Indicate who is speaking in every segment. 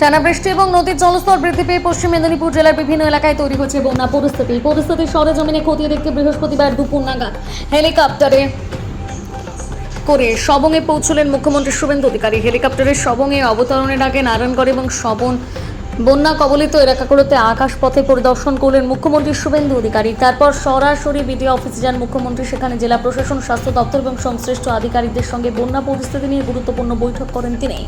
Speaker 1: টানা বৃষ্টি এবং নদীর জলস্তর বৃদ্ধি পেয়ে পশ্চিম মেদিনীপুর জেলার বিভিন্ন এলাকায় তৈরি হচ্ছে বন্যা পরিস্থিতি সরেজমিনে খতিয়ে দেখতে বৃহস্পতিবার দুপুর নাগাদ হেলিকপ্টারে করে সবংয়ে পৌঁছলেন মুখ্যমন্ত্রী শুভেন্দু অধিকারী। হেলিকপ্টারের সবংয়ে অবতরণের আগে নারায়ণগড় এবং সবন বন্যা কবলিত এলাকাগুলোতে আকাশপথে পরিদর্শন করলেন মুখ্যমন্ত্রী শুভেন্দু অধিকারী। তারপর সরাসরি বিডিও অফিসে যান মুখ্যমন্ত্রী। সেখানে জেলা প্রশাসন, স্বাস্থ্য দপ্তর এবং সংশ্লিষ্ট আধিকারিকদের সঙ্গে বন্যা পরিস্থিতি নিয়ে গুরুত্বপূর্ণ বৈঠক করেন তিনি।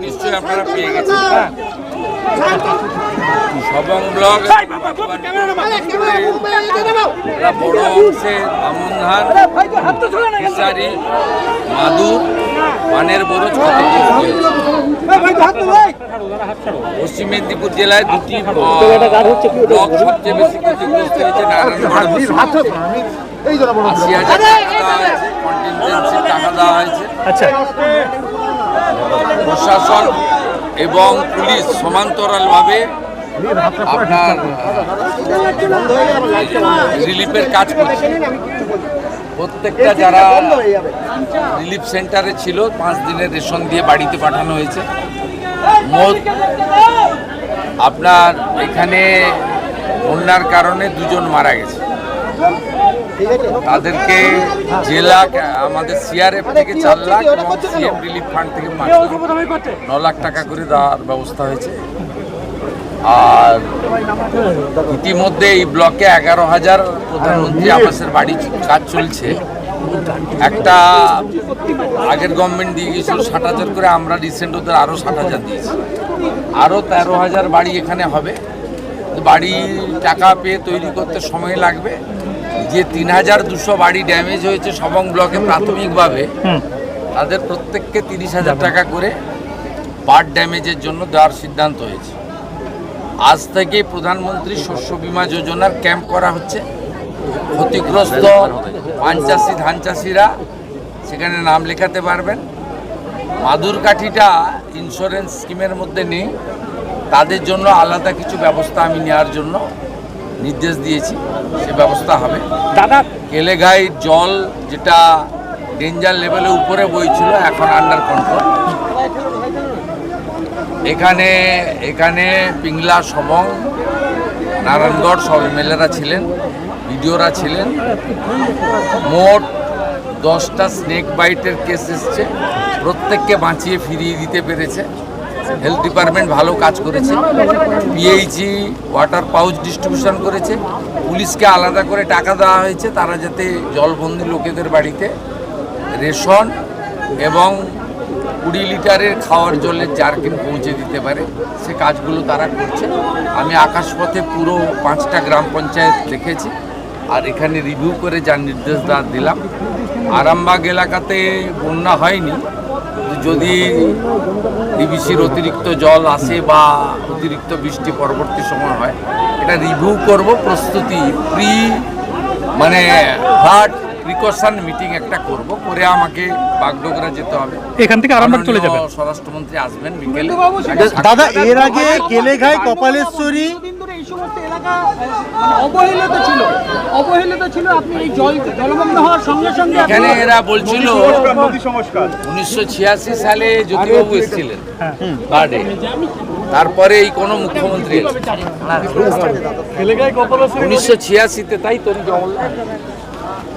Speaker 2: নিশ্চয়ই আপনারা পেয়ে গেছেন। সবং ব্লক বড় অংশে আমন ধান, ফিশারি, মাদুর, পানের বরজ পশ্চিম মেদিনীপুর জেলায় দুটি ব্লক সবচেয়ে বেশি ক্ষতিগ্রস্ত হয়েছে। নারায়ণগড় 80,000 টাকা দেওয়া হয়েছে, কন্টিনজেন্সি টাকা দেওয়া হয়েছে। প্রশাসন এবং পুলিশ সমান্তরালভাবে আপনার রিলিফের কাজ করছে। প্রত্যেকটা যারা রিলিফ সেন্টারে ছিল 5 দিনের রেশন দিয়ে বাড়িতে পাঠানো হয়েছে। মোট আপনার এখানে বন্যার কারণে 2 জন মারা গেছে। তাদেরকে জেলা আমাদের সিআরএফ থেকে 4 লাখ এবং সিএম রিলিফ ফান্ড থেকে 9 লাখ টাকা করে দেওয়ার ব্যবস্থা হয়েছে। আর ইতিমধ্যে এই ব্লকে 11,000 প্রধানমন্ত্রী আবাসের বাড়ি কাজ চলছে। একটা আগের গভর্নমেন্ট দিয়ে গিয়েছিল 60,000 করে, আমরা রিসেন্ট ওদের আরও 60,000 দিয়েছি। আরও 13,000 বাড়ি এখানে হবে। বাড়ি টাকা পেয়ে তৈরি করতে সময় লাগবে। যে 3,200 বাড়ি ড্যামেজ হয়েছে সবং ব্লকে প্রাথমিকভাবে, তাদের প্রত্যেককে 30,000 টাকা করে পার ড্যামেজের জন্য দেওয়ার সিদ্ধান্ত হয়েছে। আজ থেকে প্রধানমন্ত্রী শস্য বীমা যোজনার ক্যাম্প করা হচ্ছে। ক্ষতিগ্রস্ত পান চাষি, ধান চাষিরা সেখানে নাম লেখাতে পারবেন। মাদুর কাঠিটা ইন্স্যুরেন্স স্কিমের মধ্যে নেই, তাদের জন্য আলাদা কিছু ব্যবস্থা আমি নেওয়ার জন্য নির্দেশ দিয়েছি, সে ব্যবস্থা হবে। দাদা, কেলেঘাই জল যেটা ডেঞ্জার লেভেলে উপরে বইছিল এখন আন্ডার কন্ট্রোল। এখানে পিংলা, সবং, নারায়ণগড় সব এমএলএরা ছিলেন, বিডিওরা ছিলেন। মোট 10টা স্নেক বাইটের কেস এসছে, প্রত্যেককে বাঁচিয়ে ফিরিয়ে দিতে পেরেছে। হেলথ ডিপার্টমেন্ট ভালো কাজ করেছে, পিএইচই ওয়াটার পাউচ ডিস্ট্রিবিউশন করেছে, পুলিশকে আলাদা করে টাকা দেওয়া হয়েছে তারা যাতে জলবন্দি লোকেদের বাড়িতে রেশন এবং 20 লিটারের খাওয়ার জলের জারকিন পৌঁছে দিতে পারে, সে কাজগুলো তারা করছে। আমি আকাশপথে পুরো 5টা গ্রাম পঞ্চায়েত দেখেছি, আর এখানে রিভিউ করে যার নির্দেশ দিলাম। আরামবাগ এলাকাতে বন্যা হয়নি, যদি ডিবিসির অতিরিক্ত জল আসে বা অতিরিক্ত বৃষ্টি পরবর্তী সময় হয়, এটা রিভিউ করব। প্রস্তুতি মানে হার্ড প্রিকশন মিটিং একটা করব, করে আমাকে বাগডোগরা যেতে হবে।
Speaker 3: এখান থেকে আরামবাগ চলে যাবে।
Speaker 2: স্বরাষ্ট্রমন্ত্রী আসবেন বিকেলে।
Speaker 4: দাদা, এর আগে কেলেঘাই, কপালেশ্বরী
Speaker 5: এই সমস্ত এলাকা অবহেলিত ছিল। আপনি এই জলমগ্ন হওয়ার সঙ্গে সঙ্গে
Speaker 2: এখানে এরা বলছিল 1986 সালে জ্যোতিবাবু এসেছিলেন বার্ডে, তারপরে এই কোনো মুখ্যমন্ত্রী 1986-তে, তাই তো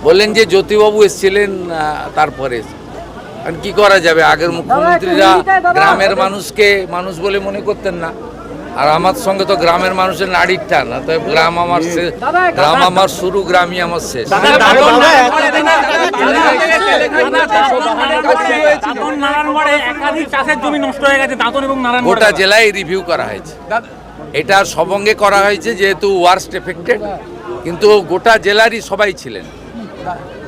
Speaker 2: বললেন যে জ্যোতিবাবু এসেছিলেন তারপরে। আর কি করা যাবে, আগের মুখ্যমন্ত্রীরা গ্রামের মানুষকে মানুষ বলে মনে করতেন না, আর আমার সঙ্গে তো গ্রামের মানুষের নাড়ির টান না। তো গ্রাম আমার গ্রাম আমার শুরু, গ্রামই আমার শেষ। গোটা জেলায় রিভিউ করা হয়েছে, এটা সবঙ্গে করা হয়েছে যেহেতু ওয়ার্স্ট এফেক্টেড, কিন্তু গোটা জেলারই সবাই ছিলেন,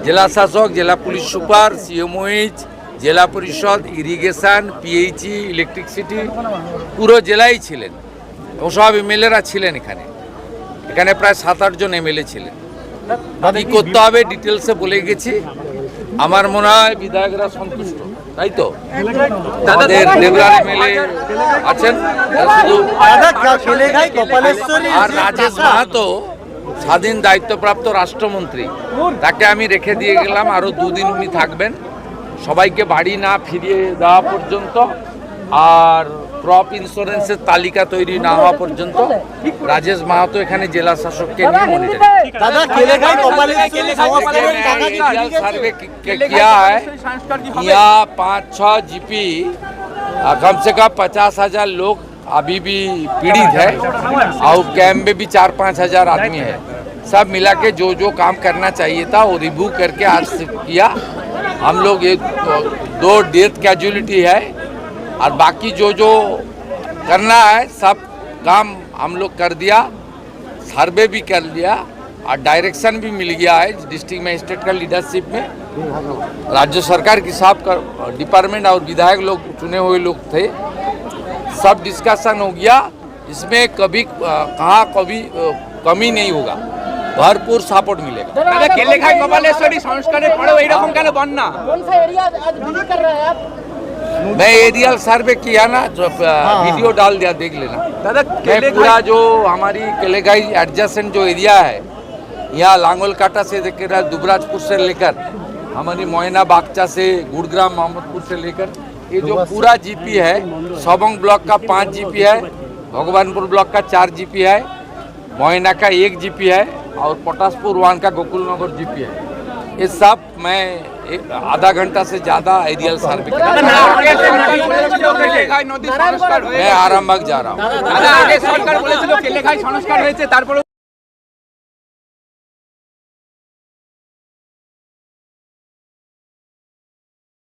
Speaker 2: জেলা শাসক, জেলা পুলিশ সুপার, সিএমওএইচ, জেলা পরিষদ, ইরিগেশন, পিএইচই, ইলেকট্রিসিটি, পুরো জেলাই ছিলেন। ও সব এমএলএরা ছিলেন এখানে, এখানে প্রায় 7-8 জন এমএলএ ছিলেন। কি করতে হবে ডিটেলসে বলে গেছি। আমার মনে হয় বিধায়করা সন্তুষ্ট, তাই তো? আমাদের দেবরার এমএলএ আছেন, শুধু আর রাজেশ মাহাতো স্বাধীন দায়িত্বপ্রাপ্ত রাষ্ট্রমন্ত্রী, তাকে আমি রেখে দিয়ে গেলাম, আরও 2 দিন উনি থাকবেন সবাইকে বাড়ি না ফিরিয়ে দেওয়া পর্যন্ত, আর ক্রপ ইন্স্যুরেন্সের তালিকা তৈরি না হওয়া পর্যন্ত। রাজেশ মাহাতো এখানে জেলা শাসককে নিয়ে सर्वे किया है। यहाँ 5-6 जीपी, कम से कम 50,000 लोग अभी भी पीड़ित है, और कैंप में भी 4-5 हजार आदमी है। सब मिला के जो जो काम करना चाहिए था वो रिव्यू करके आज से किया। हम लोग ये 2 डेथ कैजुअलिटी है, और बाकी जो जो करना है सब काम हम लोग कर दिया, सर्वे भी कर लिया, और डायरेक्शन भी मिल गया है डिस्ट्रिक्ट मजिस्ट्रेट का लीडरशिप में। राज्य सरकार के साथ डिपार्टमेंट और विधायक लोग चुने हुए लोग थे, सब डिस्कशन हो गया। इसमें कभी कहाँ कभी कमी नहीं होगा, भरपूर सपोर्ट मिलेगा।
Speaker 5: কেলেঘাই কপালেশ্বরী সংস্কারের পরেও এইরকম কেন বন্যা?
Speaker 2: मैं एरियल सर्वे किया ना, जो वीडियो डाल दिया, देख लेना। मैं पूरा जो हमारी केलेघाई एडजेसेंट जो एरिया है, यहाँ लांगोलकाटा से लेकर दुबराजपुर से लेकर हमारी मोयना बागचा से गुड़ग्राम मोहम्मदपुर से लेकर ये जो पूरा जीपी है, सबंग ब्लॉक का 5 जीपी है, भगवानपुर ब्लॉक का 4 जीपी है, मोयना का 1 जीपी है, और पटासपुर 1 का गोकुलनगर जीपी है। ये सब मैं आधा घंटा से ज़्यादा एरियल सर्वे किया।
Speaker 5: কেলেঘাই নদী সংস্কার হয়ে
Speaker 2: मैं आरामबाग जा रहा हूँ।
Speaker 5: আগে সরকার বলেছিল কেলেঘাই সংস্কার হয়েছে, তারপরে